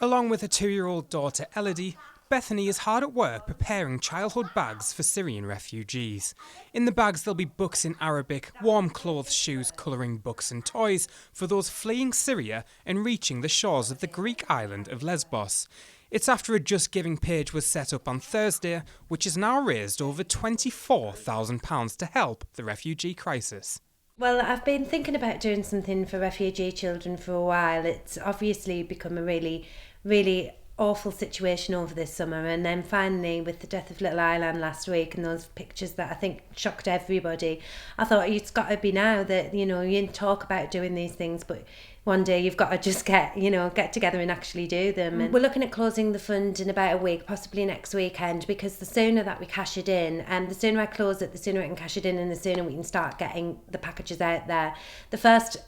Along with her 2-year-old daughter Elodie, Bethany is hard at work preparing childhood bags for Syrian refugees. In the bags there'll be books in Arabic, warm clothes, shoes, colouring books and toys for those fleeing Syria and reaching the shores of the Greek island of Lesbos. It's after a Just Giving page was set up on Thursday, which has now raised over £24,000 to help the refugee crisis. Well, I've been thinking about doing something for refugee children for a while. It's obviously become a really awful situation over this summer, and then finally with the death of little Aylan last week and those pictures that I think shocked everybody, I thought it's got to be now that, you talk about doing these things, but one day you've got to just get together and actually do them. And we're looking at closing the fund in about a week, possibly next weekend, because the sooner that we cash it in, and the sooner I close it, the sooner I can cash it in, and the sooner we can start getting the packages out there. The first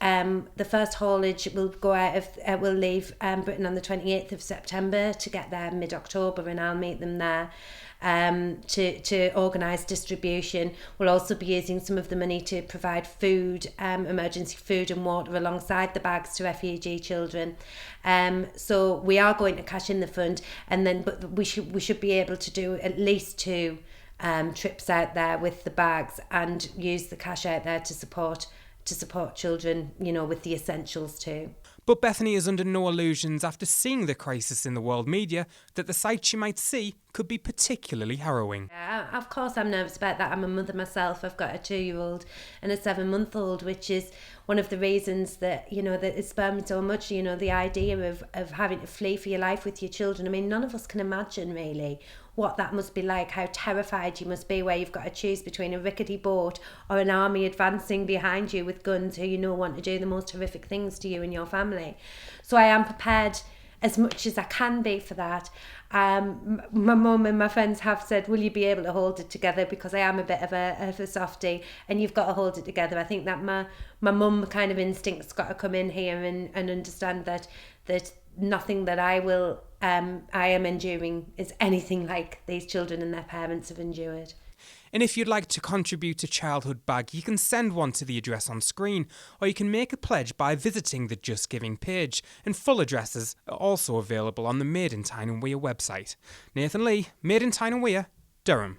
haulage will go out of will leave Britain on the 28th of September to get there mid-October, and I'll meet them there to organise distribution. We'll also be using some of the money to provide food, emergency food and water alongside the bags to refugee children. So we are going to cash in the fund, but we should be able to do at least 2 trips out there with the bags and use the cash out there to support children, with the essentials too. But Bethany is under no illusions after seeing the crisis in the world media that the sight she might see could be particularly harrowing. Yeah, of course I'm nervous about that. I'm a mother myself. I've got a 2-year-old and a 7-month-old, which is one of the reasons that, that it spurred me so much, the idea of having to flee for your life with your children. I mean, none of us can imagine really what that must be like, how terrified you must be, where you've got to choose between a rickety boat or an army advancing behind you with guns who want to do the most horrific things to you and your family. So I am prepared as much as I can be for that. My mum and my friends have said, will you be able to hold it together, because I am a bit of a softie and you've got to hold it together. I think that my mum kind of instinct's got to come in here and understand that nothing that I am enduring is anything like these children and their parents have endured. And if you'd like to contribute to Childhood Bag, you can send one to the address on screen, or you can make a pledge by visiting the Just Giving page, and full addresses are also available on the Made in Tyne and Wear website. Nathan Lee, Made in Tyne and Wear, Durham.